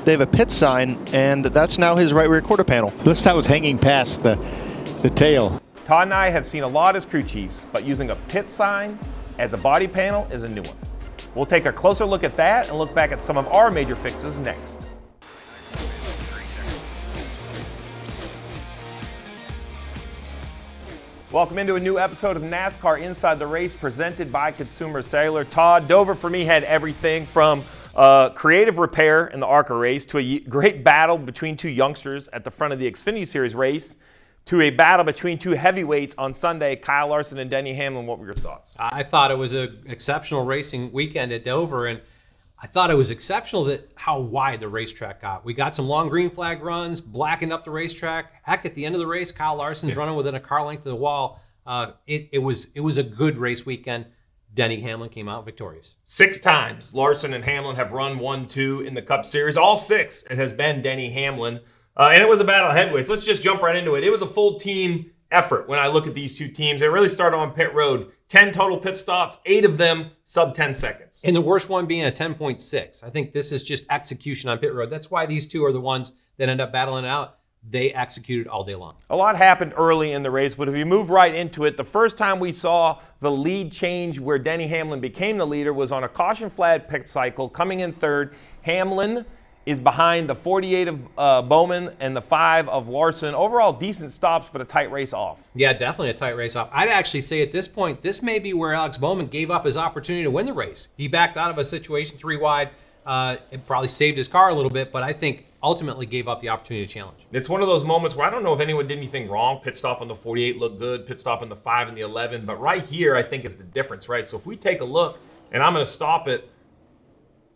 They have a pit sign, and that's now his right rear quarter panel. Looks that was hanging past the tail. Todd and I have seen a lot as crew chiefs, but using a pit sign as a body panel is a new one. We'll take a closer look at that and look back at some of our major fixes next. Welcome into a new episode of NASCAR Inside the Race presented by Consumer Cellular. Todd, Dover for me had everything from creative repair in the ARCA race to a great battle between two youngsters at the front of the Xfinity Series race to a battle between two heavyweights on Sunday, Kyle Larson and Denny Hamlin. What were your thoughts? I thought it was an exceptional racing weekend at Dover, and I thought it was exceptional that how wide the racetrack got. We got some long green flag runs, blackened up the racetrack. Heck, at the end of the race, Kyle Larson's running within a car length of the wall. It was a good race weekend. Denny Hamlin came out victorious. 6 times Larson and Hamlin have run 1-2 in the Cup Series. All 6 it has been Denny Hamlin. And it was a battle of heavyweights. Let's just jump right into it. It was a full team effort when I look at these two teams. They really started on pit road. 10 total pit stops, 8 of them sub 10 seconds. And the worst one being a 10.6. I think this is just execution on pit road. That's why these two are the ones that end up battling it out. They executed all day long. A lot happened early in the race, but if you move right into it, the first time we saw the lead change where Denny Hamlin became the leader was on a caution flag pit cycle. Coming in third, Hamlin is behind the 48 of Bowman and the 5 of Larson. Overall, decent stops, but a tight race off. Yeah, definitely a tight race off. I'd actually say at this point, this may be where Alex Bowman gave up his opportunity to win the race. He backed out of a situation 3 wide. It probably saved his car a little bit, but I think ultimately gave up the opportunity to challenge. It's one of those moments where I don't know if anyone did anything wrong. Pit stop on the 48 looked good. Pit stop on the 5 and the 11. But right here, I think is the difference, right? So if we take a look, and I'm going to stop it,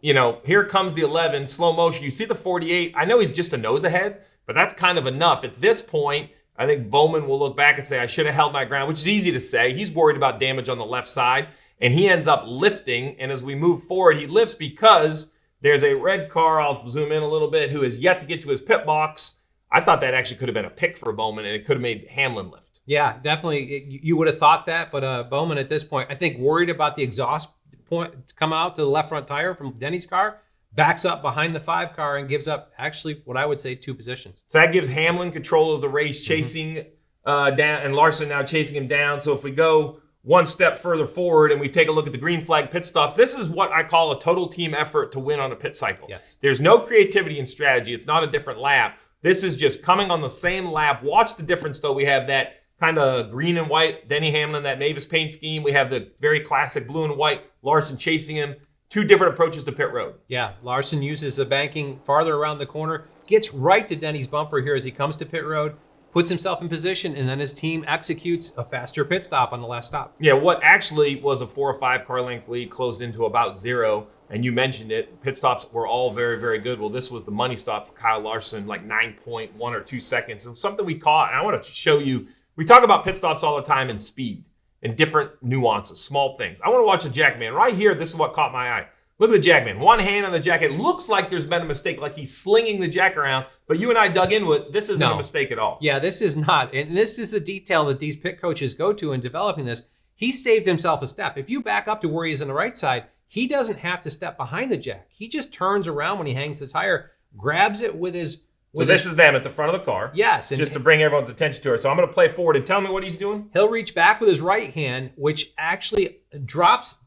here comes the 11, slow motion. You see the 48. I know he's just a nose ahead, but that's kind of enough. At this point, I think Bowman will look back and say, I should have held my ground, which is easy to say. He's worried about damage on the left side, and he ends up lifting. And as we move forward, he lifts because there's a red car, I'll zoom in a little bit, who has yet to get to his pit box. I thought that actually could have been a pick for Bowman, and it could have made Hamlin lift. Yeah, definitely. You would have thought that, but Bowman at this point, I think worried about the exhaust point coming out to the left front tire from Denny's car, backs up behind the 5 car and gives up actually what I would say 2 positions. So that gives Hamlin control of the race, chasing down, and Larson now chasing him down. So if we go one step further forward and we take a look at the green flag pit stops, this is what I call a total team effort to win on a pit cycle. Yes. There's no creativity and strategy. It's not a different lap. This is just coming on the same lap. Watch the difference, though. We have that kind of green and white Denny Hamlin, that Mavis paint scheme. We have the very classic blue and white Larson chasing him. 2 different approaches to pit road. Yeah, Larson uses the banking farther around the corner, gets right to Denny's bumper here as he comes to pit road, puts himself in position, and then his team executes a faster pit stop on the last stop. Yeah, what actually was a 4 or 5 car length lead closed into about 0, and you mentioned it. Pit stops were all very, very good. Well, this was the money stop for Kyle Larson, like 9.1 or 2 seconds. And something we caught, and I want to show you, we talk about pit stops all the time and speed and different nuances, small things. I want to watch the jackman. Right here, this is what caught my eye. Look at the jackman. One hand on the jack. It looks like there's been a mistake, like he's slinging the jack around. But you and I dug into it. This isn't a mistake at all. Yeah, this is not. And this is the detail that these pit coaches go to in developing this. He saved himself a step. If you back up to where he's on the right side, he doesn't have to step behind the jack. He just turns around when he hangs the tire, grabs it with his... So this is them at the front of the car. Yes. Just to bring everyone's attention to it. So I'm going to play forward and tell me what he's doing. He'll reach back with his right hand, which actually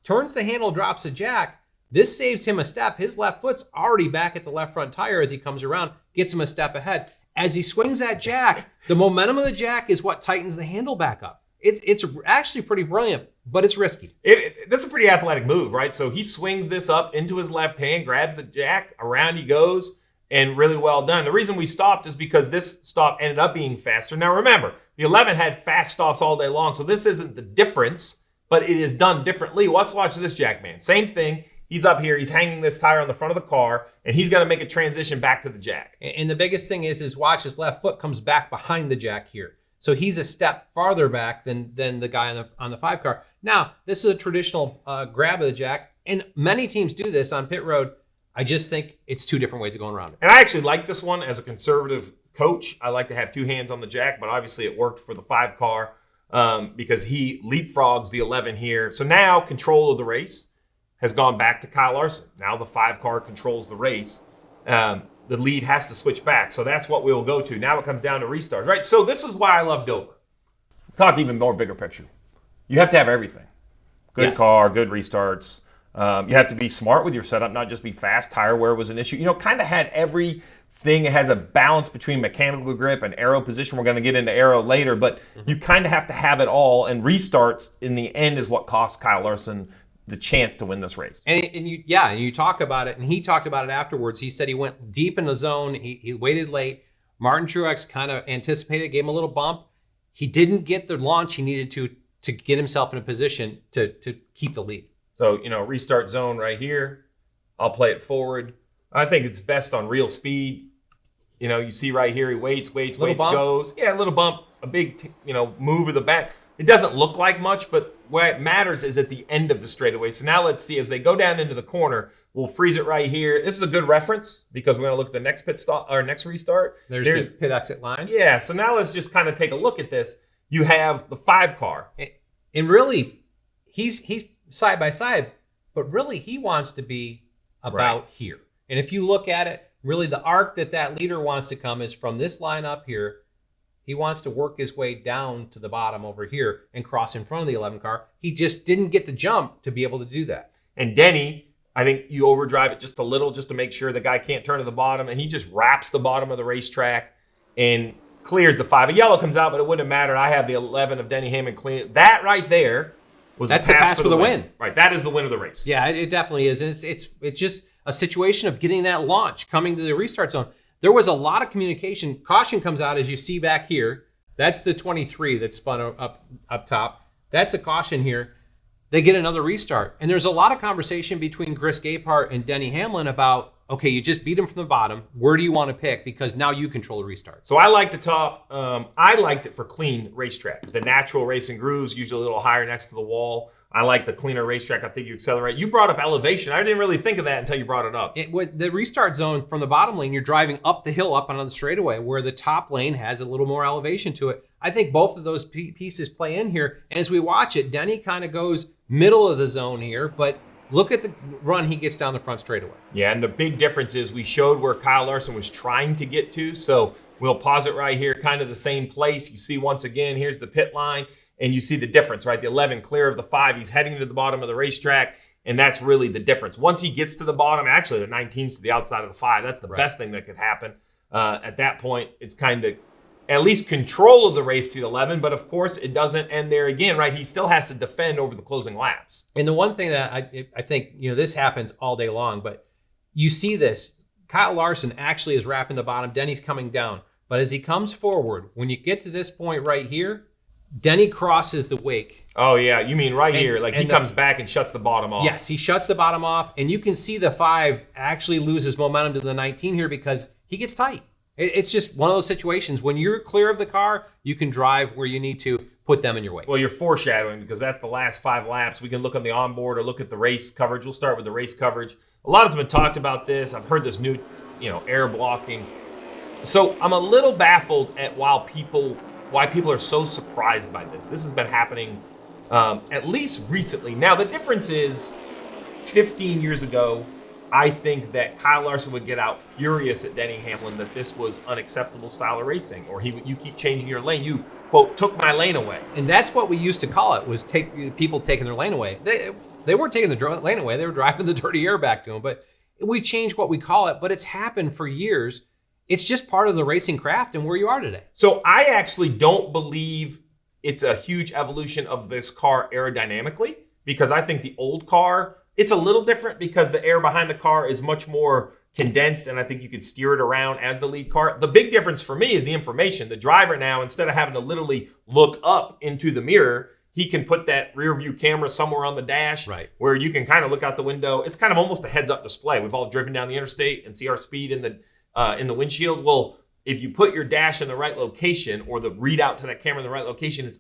turns the handle, drops the jack. This saves him a step. His left foot's already back at the left front tire as he comes around, gets him a step ahead. As he swings that jack, the momentum of the jack is what tightens the handle back up. It's actually pretty brilliant, but it's risky. This is a pretty athletic move, right? So he swings this up into his left hand, grabs the jack, around he goes, and really well done. The reason we stopped is because this stop ended up being faster. Now remember, the 11 had fast stops all day long, so this isn't the difference, but it is done differently. Let's watch this jackman. Same thing. He's up here. He's hanging this tire on the front of the car, and he's going to make a transition back to the jack. And the biggest thing is watch his left foot comes back behind the jack here. So he's a step farther back than the guy on the 5 car. Now, this is a traditional grab of the jack, and many teams do this on pit road. I just think it's 2 different ways of going around it. And I actually like this one as a conservative coach. I like to have 2 hands on the jack, but obviously it worked for the 5 car because he leapfrogs the 11 here. So now control of the race has gone back to Kyle Larson. Now the 5 car controls the race. the lead has to switch back. So that's what we'll go to. Now it comes down to restarts, right? So this is why I love Dover. Let's talk even more bigger picture. You have to have everything. Good car, good restarts. You have to be smart with your setup, not just be fast. Tire wear was an issue. Kind of had everything. It has a balance between mechanical grip and aero position. We're going to get into aero later, but you kind of have to have it all. And restarts in the end is what cost Kyle Larson the chance to win this race. And you talk about it, and he talked about it afterwards. He said he went deep in the zone. He waited late. Martin Truex kind of anticipated, gave him a little bump. He didn't get the launch he needed to get himself in a position to keep the lead. So, restart zone right here. I'll play it forward. I think it's best on real speed. You see right here, he waits, Little bump. goes. Yeah, a little bump, a big, move of the back. It doesn't look like much, but what it matters is at the end of the straightaway. So now let's see, as they go down into the corner, we'll freeze it right here. This is a good reference because we're going to look at the next pit stop or next restart. There's the pit exit line. Yeah, so now let's just kind of take a look at this. You have the 5 car. And really, he's side by side, but really he wants to be about here. And if you look at it, really the arc that leader wants to come is from this line up here. He wants to work his way down to the bottom over here and cross in front of the 11 car. He just didn't get the jump to be able to do that. And Denny, I think you overdrive it just a little just to make sure the guy can't turn to the bottom, and he just wraps the bottom of the racetrack and clears the 5. A yellow comes out, but it wouldn't have mattered. I have the 11 of Denny Hamlin clean. That right there was the pass for the win. Right, that is the win of the race. Yeah, it definitely is. And it's just a situation of getting that launch, coming to the restart zone. There was a lot of communication. Caution comes out, as you see back here. That's the 23 that spun up top. That's a caution here. They get another restart. And there's a lot of conversation between Chris Gapehart and Denny Hamlin about, okay, you just beat him from the bottom. Where do you want to pick? Because now you control the restart. So I like the top. I liked it for clean racetrack. The natural racing grooves, usually a little higher next to the wall. I like the cleaner racetrack. I think you accelerate. You brought up elevation. I didn't really think of that until you brought it up. The restart zone from the bottom lane, you're driving up the hill, up on the straightaway, where the top lane has a little more elevation to it. I think both of those pieces play in here. And as we watch it, Denny kind of goes middle of the zone here, but look at the run he gets down the front straightaway. Yeah, and the big difference is we showed where Kyle Larson was trying to get to. So we'll pause it right here, kind of the same place. You see once again, here's the pit line. And you see the difference, right? The 11 clear of the 5. He's heading to the bottom of the racetrack, and that's really the difference. Once he gets to the bottom, actually the 19's to the outside of the 5. That's the best thing that could happen. At that point, it's kind of at least control of the race to the 11, but of course it doesn't end there again, right? He still has to defend over the closing laps. And the one thing that I think, this happens all day long, but you see this. Kyle Larson actually is wrapping the bottom. Denny's coming down. But as he comes forward, when you get to this point right here, Denny crosses the wake. Oh, yeah. You mean right here. Like he comes back and shuts the bottom off. Yes, he shuts the bottom off. And you can see the 5 actually loses momentum to the 19 here because he gets tight. It's just one of those situations. When you're clear of the car, you can drive where you need to put them in your way. Well, you're foreshadowing because that's the last 5 laps. We can look on the onboard or look at the race coverage. We'll start with the race coverage. A lot has been talked about this. I've heard this new, air blocking. So I'm a little baffled at why people are so surprised by this. This has been happening at least recently. Now, the difference is 15 years ago, I think that Kyle Larson would get out furious at Denny Hamlin that this was unacceptable style of racing, or you keep changing your lane. You, quote, took my lane away. And that's what we used to call it, was people taking their lane away. They weren't taking the lane away. They were driving the dirty air back to them. But we changed what we call it, but it's happened for years. It's just part of the racing craft and where you are today. So I actually don't believe it's a huge evolution of this car aerodynamically, because I think the old car, it's a little different because the air behind the car is much more condensed, and I think you could steer it around as the lead car. The big difference for me is the information. The driver now, instead of having to literally look up into the mirror, he can put that rear view camera somewhere on the dash, where you can kind of look out the window. It's kind of almost a heads-up display. We've all driven down the interstate and see our speed in the windshield. Well, if you put your dash in the right location or the readout to that camera in the right location, it's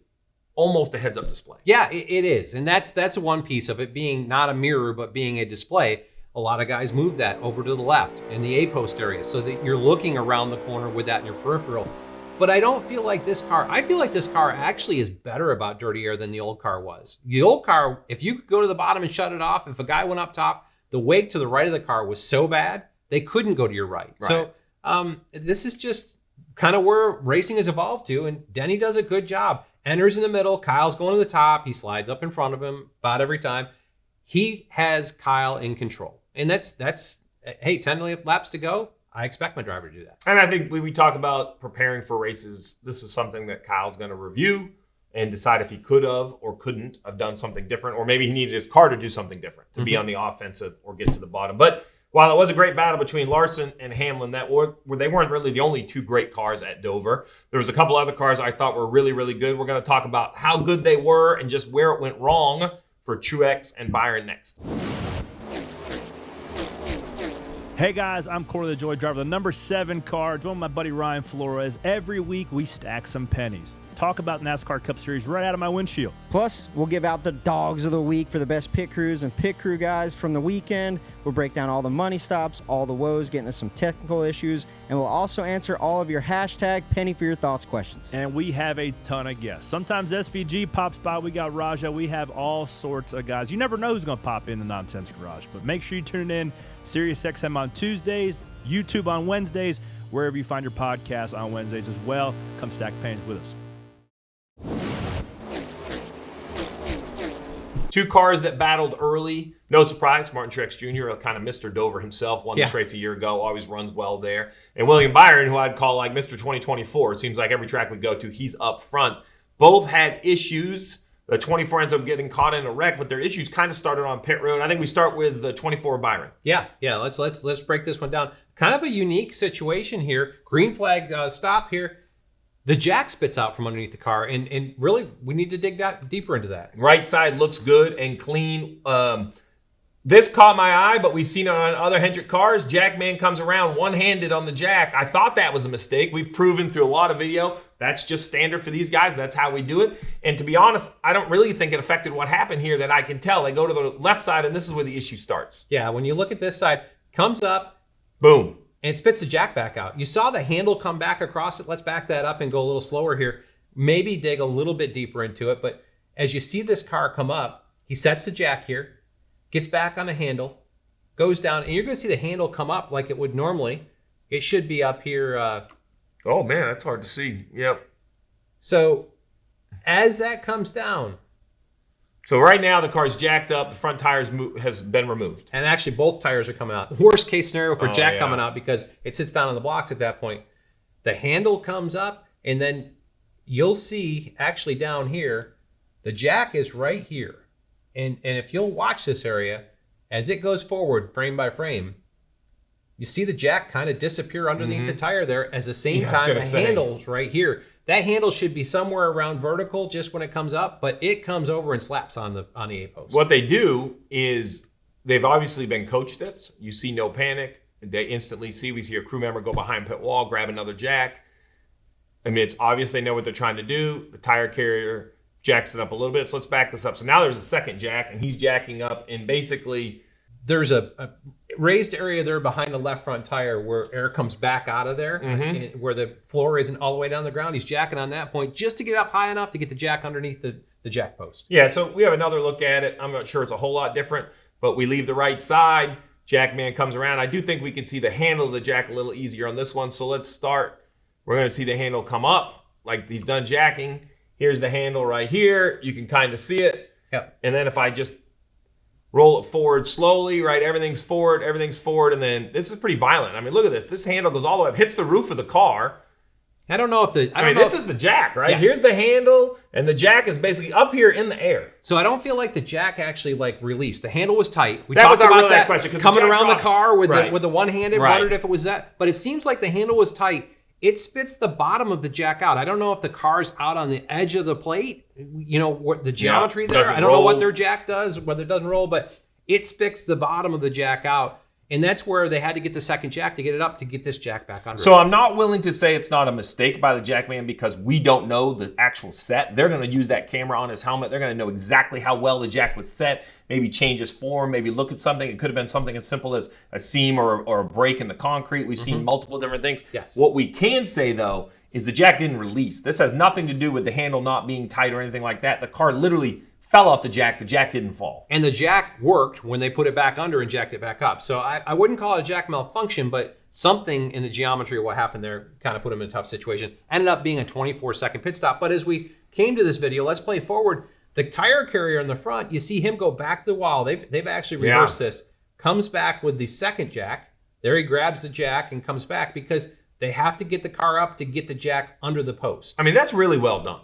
almost a heads-up display. Yeah, it is. And that's one piece of it, being not a mirror, but being a display. A lot of guys move that over to the left in the A-post area so that you're looking around the corner with that in your peripheral. But I don't feel like this car, I feel like this car actually is better about dirty air than the old car was. The old car, if you could go to the bottom and shut it off, if a guy went up top, the wake to the right of the car was so bad they couldn't go to your right. So this is just kind of where racing has evolved to, and Denny does a good job. Enters in the middle, Kyle's going to the top, he slides up in front of him about every time. He has Kyle in control. And that's hey, 10 laps to go. I expect my driver to do that. And I think when we talk about preparing for races, this is something that Kyle's going to review and decide if he could have or couldn't have done something different, or maybe he needed his car to do something different, to be on the offensive or get to the bottom. But while it was a great battle between Larson and Hamlin, they weren't really the only two great cars at Dover. There was a couple other cars I thought were really, really good. We're going to talk about how good they were and just where it went wrong for Truex and Byron next. Hey guys, I'm Corey the Joy Driver, the number 7 car, joined my buddy Ryan Flores. Every week we stack some pennies. Talk about NASCAR Cup Series right out of my windshield. Plus, we'll give out the dogs of the week for the best pit crews and pit crew guys from the weekend. We'll break down all the money stops, all the woes, get into some technical issues, and we'll also answer all of your hashtag Penny for Your Thoughts questions. And we have a ton of guests. Sometimes SVG pops by, we got Raja, we have all sorts of guys. You never know who's going to pop in the Nonsense Garage, but make sure you tune in. SiriusXM on Tuesdays, YouTube on Wednesdays, wherever you find your podcast on Wednesdays as well. Come stack pennies with us. Two cars that battled early. No surprise, Martin Truex Jr., kind of Mr. Dover himself, won this race a year ago, always runs well there. And William Byron, who I'd call like Mr. 2024. It seems like every track we go to, he's up front. Both had issues. The 24 ends up getting caught in a wreck, but their issues kind of started on pit road. I think we start with the 24 Byron. Yeah. Let's break this one down. Kind of a unique situation here. Green flag stop here. The jack spits out from underneath the car, and really, we need to dig deeper into that. Right side looks good and clean. This caught my eye, but we've seen it on other Hendrick cars. Jackman comes around one-handed on the jack. I thought that was a mistake. We've proven through a lot of video that's just standard for these guys. That's how we do it. And to be honest, I don't really think it affected what happened here that I can tell. They go to the left side, and this is where the issue starts. Yeah, when you look at this side, comes up, boom, and spits the jack back out. You saw the handle come back across it. Let's back that up and go a little slower here. Maybe dig a little bit deeper into it. But as you see this car come up, he sets the jack here, gets back on the handle, goes down, and you're going to see the handle come up like it would normally. It should be up here. Oh, man, that's hard to see. Yep. So as that comes down. So right now the car's jacked up. The front tires has been removed. And actually both tires are coming out. The worst case scenario for jack coming out because it sits down on the blocks at that point. The handle comes up, and then you'll see actually down here, the jack is right here. And if you'll watch this area, as it goes forward frame by frame, you see the jack kind of disappear underneath the tire there. At the same time, the handle's right here. That handle should be somewhere around vertical just when it comes up, but it comes over and slaps on the A-post. What they do is they've obviously been coached this. You see no panic. They instantly see, we see a crew member go behind pit wall, grab another jack. I mean, it's obvious they know what they're trying to do. The tire carrier jacks it up a little bit. So let's back this up. So now there's a second jack, and he's jacking up, and basically there's a raised area there behind the left front tire where air comes back out of there, where the floor isn't all the way down the ground. He's jacking on that point just to get up high enough to get the jack underneath the jack post. Yeah, so we have another look at it. I'm not sure it's a whole lot different, but we leave the right side. Jackman comes around. I do think we can see the handle of the jack a little easier on this one. So let's start. We're going to see the handle come up like he's done jacking. Here's the handle right here. You can kind of see it. Yep. And then if I just roll it forward slowly, right? Everything's forward. And then this is pretty violent. I mean, look at this. This handle goes all the way up, hits the roof of the car. I don't know if this is the jack, right? Yes. Here's the handle, and the jack is basically up here in the air. So I don't feel like the jack actually released. The handle was tight. We that talked was about really that question, coming around drops. the car with right. the one-handed. Right. Wondered if it was that, but it seems like the handle was tight. It spits the bottom of the jack out. I don't know if the car's out on the edge of the plate. You know what the geometry there. I don't know what their jack does, whether it doesn't roll, but it spits the bottom of the jack out. And that's where they had to get the second jack to get it up to get this jack back under. So I'm not willing to say it's not a mistake by the jackman because we don't know the actual set. They're going to use that camera on his helmet. They're going to know exactly how well the jack was set, maybe change his form, maybe look at something. It could have been something as simple as a seam or a break in the concrete. We've seen multiple different things. Yes. What we can say, though, is the jack didn't release. This has nothing to do with the handle not being tight or anything like that. The car literally fell off the jack didn't fall. And the jack worked when they put it back under and jacked it back up. So I wouldn't call it a jack malfunction, but something in the geometry of what happened there kind of put him in a tough situation. Ended up being a 24-second pit stop. But as we came to this video, let's play forward. The tire carrier in the front, you see him go back to the wall. They've actually reversed this. Comes back with the second jack. There he grabs the jack and comes back because they have to get the car up to get the jack under the post. I mean, that's really well done.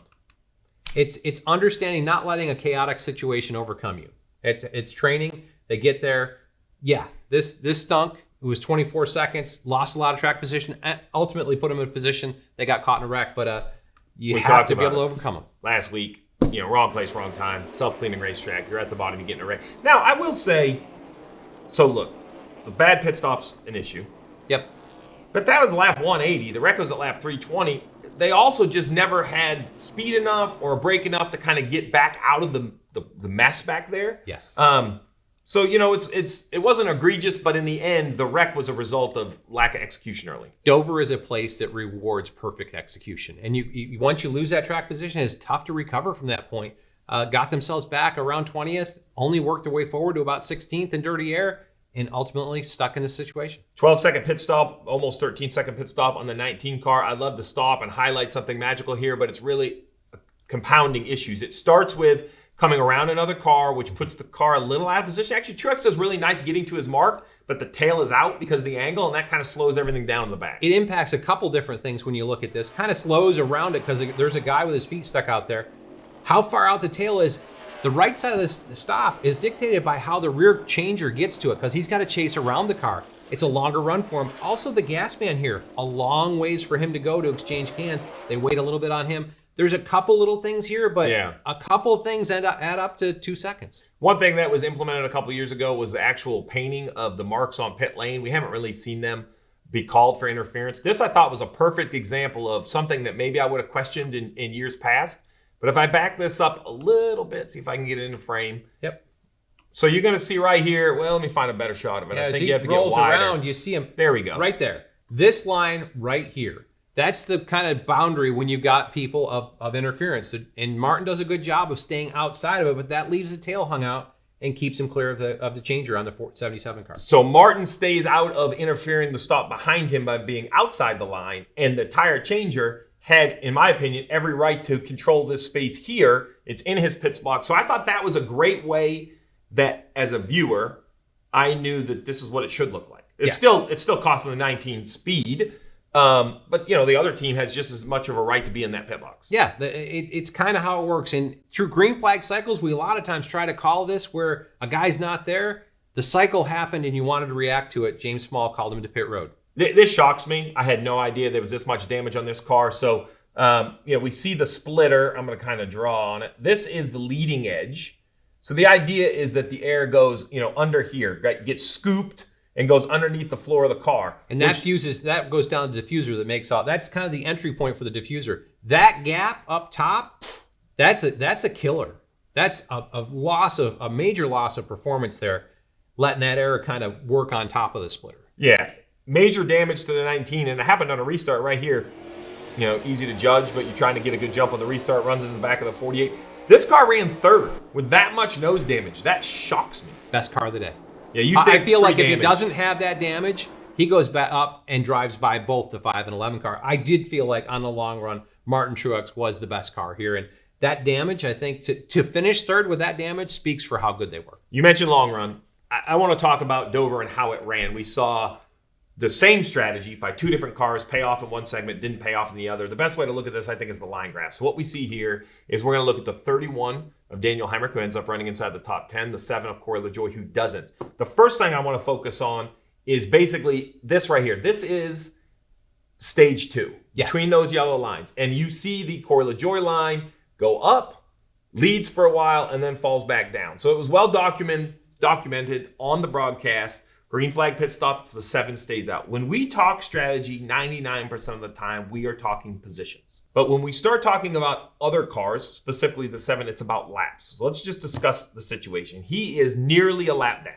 It's understanding, not letting a chaotic situation overcome you. It's training. They get there. Yeah, this stunk. It was 24 seconds. Lost a lot of track position. And ultimately put them in a position. They got caught in a wreck, but we have to be able to overcome them. Last week, wrong place, wrong time. Self-cleaning racetrack. You're at the bottom. You get in a wreck. Now, I will say, so look, the bad pit stop's an issue. Yep. But that was lap 180. The wreck was at lap 320. They also just never had speed enough or a brake enough to kind of get back out of the mess back there. Yes. So it wasn't egregious, but in the end, the wreck was a result of lack of execution early. Dover is a place that rewards perfect execution, and you once you lose that track position, it's tough to recover from that point. Got themselves back around 20th, only worked their way forward to about 16th in dirty air, and ultimately stuck in this situation. 12-second pit stop, almost 13-second pit stop on the 19 car. I love to stop and highlight something magical here, but it's really compounding issues. It starts with coming around another car, which puts the car a little out of position. Actually, Truex does really nice getting to his mark, but the tail is out because of the angle, and that kind of slows everything down in the back. It impacts a couple different things when you look at this. Kind of slows around it because there's a guy with his feet stuck out there. How far out the tail is, the right side of this stop is dictated by how the rear changer gets to it, because he's got to chase around the car. It's a longer run for him. Also, the gas man here, a long ways for him to go to exchange cans. They wait a little bit on him. There's a couple little things here, but a couple things add up to 2 seconds. One thing that was implemented a couple years ago was the actual painting of the marks on pit lane. We haven't really seen them be called for interference. This, I thought, was a perfect example of something that maybe I would have questioned in years past. But if I back this up a little bit, see if I can get it in frame. Yep. So you're going to see right here, well, let me find a better shot of it. Yeah, I think so you have to get rolls wider. around, you see him. There we go. Right there. This line right here. That's the kind of boundary when you've got people of interference. And Martin does a good job of staying outside of it, but that leaves the tail hung out and keeps him clear of the changer on the 77 car. So Martin stays out of interfering the stop behind him by being outside the line, and the tire changer had, in my opinion, every right to control this space here. It's in his pit box. So I thought that was a great way that, as a viewer, I knew that this is what it should look like. It's still costing the 19 speed, but the other team has just as much of a right to be in that pit box. Yeah, it's kind of how it works. And through green flag cycles, we a lot of times try to call this where a guy's not there. The cycle happened and you wanted to react to it. James Small called him to pit road. This shocks me. I had no idea there was this much damage on this car. So, we see the splitter. I'm going to kind of draw on it. This is the leading edge. So the idea is that the air goes, under here, right, gets scooped and goes underneath the floor of the car. And that goes down the diffuser that makes all. That's kind of the entry point for the diffuser. That gap up top, that's a killer. That's a major loss of performance there, letting that air kind of work on top of the splitter. Yeah. Major damage to the 19, and it happened on a restart right here. Easy to judge, but you're trying to get a good jump on the restart, runs into the back of the 48. This car ran third with that much nose damage. That shocks me. Best car of the day. Yeah, I feel like if it doesn't have that damage, he goes back up and drives by both the 5 and 11 car. I did feel like on the long run, Martin Truex was the best car here. And that damage, I think, to finish third with that damage speaks for how good they were. You mentioned long run. I want to talk about Dover and how it ran. We saw the same strategy by 2 different cars pay off in one segment, didn't pay off in the other. The best way to look at this, I think, is the line graph. So what we see here is we're going to look at the 31 of Daniel Heinrich, who ends up running inside the top 10, the 7 of Corey LaJoie, who doesn't. The first thing I want to focus on is basically this right here. This is stage 2, between those yellow lines. And you see the Corey LaJoie line go up, leads for a while, and then falls back down. So it was well documented on the broadcast. Green flag pit stops, the 7 stays out. When we talk strategy, 99% of the time, we are talking positions. But when we start talking about other cars, specifically the 7, it's about laps. So let's just discuss the situation. He is nearly a lap down.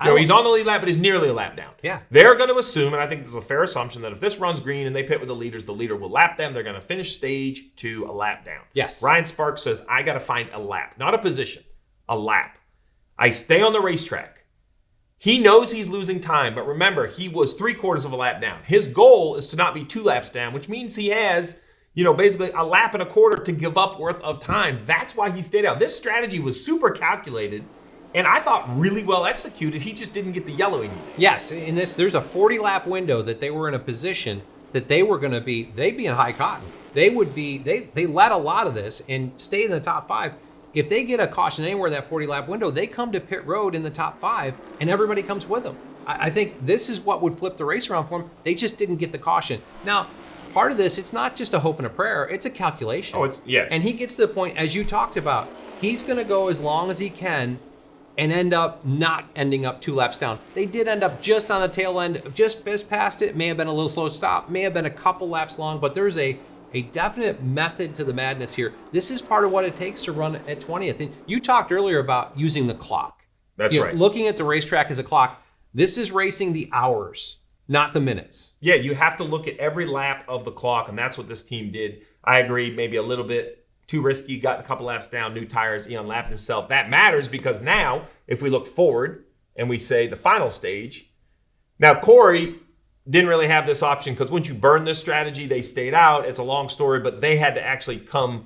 You know, he's on the lead lap, but he's nearly a lap down. Yeah. They're going to assume, and I think this is a fair assumption, that if this runs green and they pit with the leader will lap them. They're going to finish stage 2 a lap down. Yes. Ryan Sparks says, I got to find a lap, not a position, a lap. I stay on the racetrack. He knows he's losing time, but remember, he was 3/4 of a lap down. His goal is to not be 2 laps down, which means he has, basically a lap and a quarter to give up worth of time. That's why he stayed out. This strategy was super calculated, and I thought really well executed. He just didn't get the yellow he needed. Yes, in this, there's a 40-lap window that they were in a position that they were going to be, they'd be in high cotton. They would be, they led a lot of this and stayed in the top 5. If they get a caution anywhere in that 40-lap window, they come to pit road in the top 5, and everybody comes with them. I think this is what would flip the race around for them. They just didn't get the caution. Now, part of this, it's not just a hope and a prayer, it's a calculation. Yes. And he gets to the point, as you talked about, he's going to go as long as he can and end up not ending up 2 laps down. They did end up just on the tail end, just past it. May have been a little slow stop, may have been a couple laps long, but there's a definite method to the madness here. This is part of what it takes to run at 20th. And you talked earlier about using the clock. That's right. Looking at the racetrack as a clock. This is racing the hours, not the minutes. Yeah, you have to look at every lap of the clock, and that's what this team did. I agree, maybe a little bit too risky, got a couple laps down, new tires, he unlapped himself. That matters because now, if we look forward and we say the final stage, now Corey didn't really have this option because once you burn this strategy, they stayed out. It's a long story, but they had to actually come,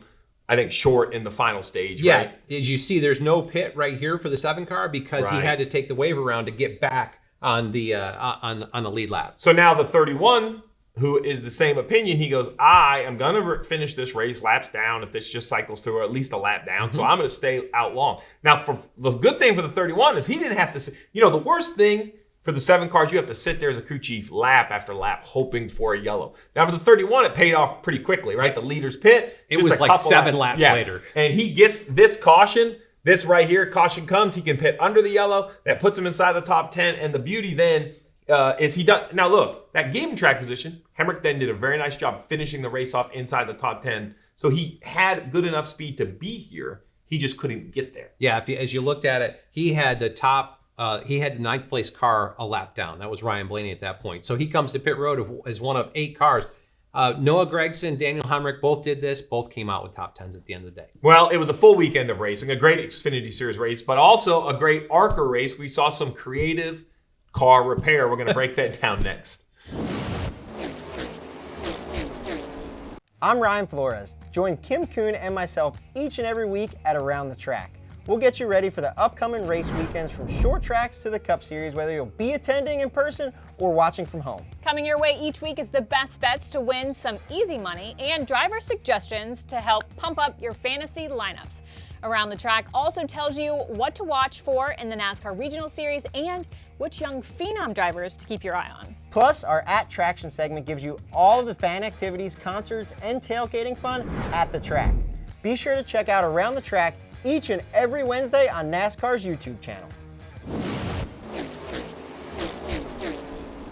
I think, short in the final stage, Yeah, right? as you see, there's no pit right here for the 7 car because he Right. had to take the wave around to get back on the on the lead lap. So now the 31, who is the same opinion, he goes, I am going to finish this race laps down if this just cycles through, or at least a lap down. So I'm going to stay out long. Now, for the good thing for the 31 is he didn't have to, the worst thing for the 7 cars, you have to sit there as a crew chief lap after lap hoping for a yellow. Now, for the 31, it paid off pretty quickly, right? The leader's pit. It just was a like couple 7 laps Yeah. later. And he gets this caution. This right here, caution comes. He can pit under the yellow. That puts him inside the top 10. And the beauty then is he done. Now, look, that game track position, Hemrick then did a very nice job finishing the race off inside the top 10. So he had good enough speed to be here. He just couldn't get there. Yeah, as you looked at it, he had the top. He had the 9th place car a lap down. That was Ryan Blaney at that point. So he comes to pit road as one of 8 cars. Noah Gragson, Daniel Hemrick both did this. Both came out with top 10s at the end of the day. Well, it was a full weekend of racing, a great Xfinity Series race, but also a great ARCA race. We saw some creative car repair. We're going to break that down next. I'm Ryan Flores. Join Kim Kuhn and myself each and every week at Around the Track. We'll get you ready for the upcoming race weekends from short tracks to the Cup Series, whether you'll be attending in person or watching from home. Coming your way each week is the best bets to win some easy money and driver suggestions to help pump up your fantasy lineups. Around the Track also tells you what to watch for in the NASCAR Regional Series and which young phenom drivers to keep your eye on. Plus, our At Traction segment gives you all of the fan activities, concerts, and tailgating fun at the track. Be sure to check out Around the Track each and every Wednesday on NASCAR's YouTube channel.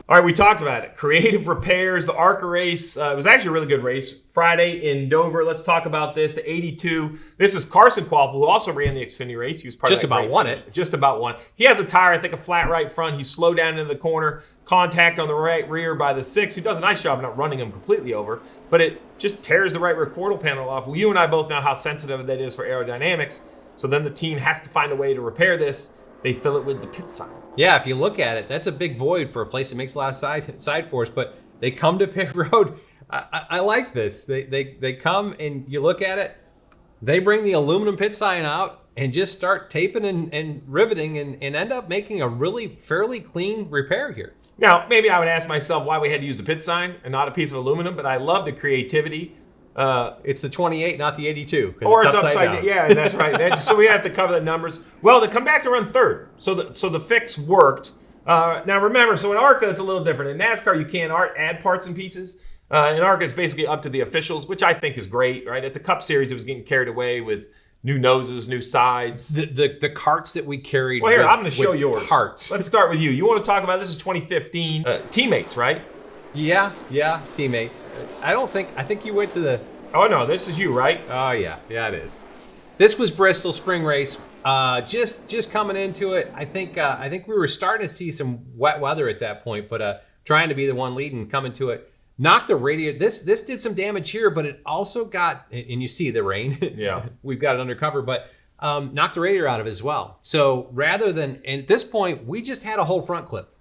All right, we talked about it. Creative repairs, the ARCA race. It was actually a really good race. Friday in Dover. Let's talk about this. The 82. This is Carson Qualple, who also ran the Xfinity race. He was part Just of that about great won finish. it. Just about won. He has a tire, I think, a flat right front. He's slowed down into the corner. Contact on the right rear by the 6, who does a nice job not running him completely over. But it just tears the right rear quarter panel off. Well, you and I both know how sensitive that is for aerodynamics. So then the team has to find a way to repair this. They fill it with the pit sign. Yeah, if you look at it, that's a big void for a place that makes a lot of side force, but they come to pit road. I like this. They come and you look at it, they bring the aluminum pit sign out and just start taping and riveting and end up making a really fairly clean repair here. Now, maybe I would ask myself why we had to use the pit sign and not a piece of aluminum, but I love the creativity. It's the 28, not the 82. Or it's upside down. Yeah, that's right. So we have to cover the numbers. Well, to come back to run third. So the fix worked. Now remember, so in ARCA, it's a little different. In NASCAR, you can't add parts and pieces. In ARCA, it's basically up to the officials, which I think is great, right? At the Cup Series, it was getting carried away with new noses, new sides. The carts that we carried. Well, here, I'm going to show with yours. Parts. Let's start with you. You want to talk about, this is 2015. Teammates, right? Yeah, teammates. I think you went to the... Oh, no, this is you, right? Oh, yeah, it is. This was Bristol spring race. Just coming into it, I think we were starting to see some wet weather at that point, but trying to be the one leading, coming to it, knocked the radiator. This did some damage here, but it also got, and you see the rain. Yeah, we've got it under cover, but knocked the radiator out of it as well. So rather than, and at this point, we just had a whole front clip.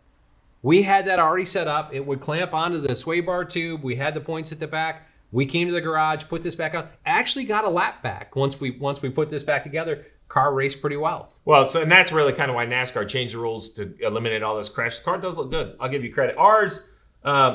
We had that already set up. It would clamp onto the sway bar tube. We had the points at the back. We came to the garage, put this back on. Actually got a lap back once we put this back together. Car raced pretty well. Well, so and that's really kind of why NASCAR changed the rules to eliminate all this crash. The car does look good. I'll give you credit. Ours,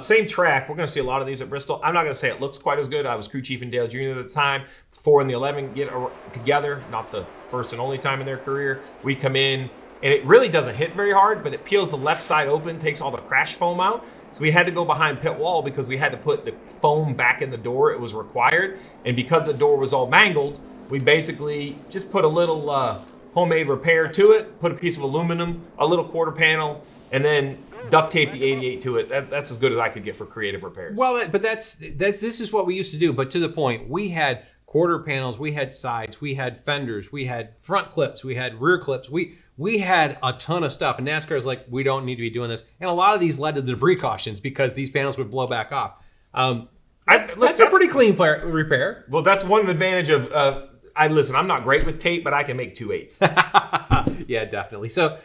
same track. We're going to see a lot of these at Bristol. I'm not going to say it looks quite as good. I was crew chief in Dale Jr. at the time. 4 and the 11 get together. Not the first and only time in their career. We come in, and it really doesn't hit very hard, but it peels the left side open, takes all the crash foam out. So we had to go behind pit wall because we had to put the foam back in the door. It was required. And because the door was all mangled, we basically just put a little homemade repair to it, put a piece of aluminum, a little quarter panel, and then duct tape the 88 to it. That's as good as I could get for creative repairs. Well, but this is what we used to do. But to the point, we had quarter panels, we had sides, we had fenders, we had front clips, we had rear clips. We had a ton of stuff. And NASCAR is like, we don't need to be doing this. And a lot of these led to the debris cautions because these panels would blow back off. That's a pretty clean repair. Well, that's one advantage of. Listen, I'm not great with tape, but I can make 2 8s. Yeah, definitely. So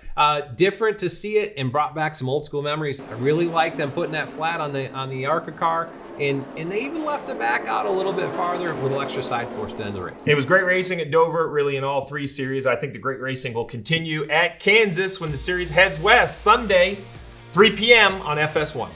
different to see it and brought back some old school memories. I really like them putting that flat on the ARCA car. And they even left the back out a little bit farther, a little extra side force to end the race. It was great racing at Dover, really in all 3 series. I think the great racing will continue at Kansas when the series heads west Sunday, 3 p.m. on FS1.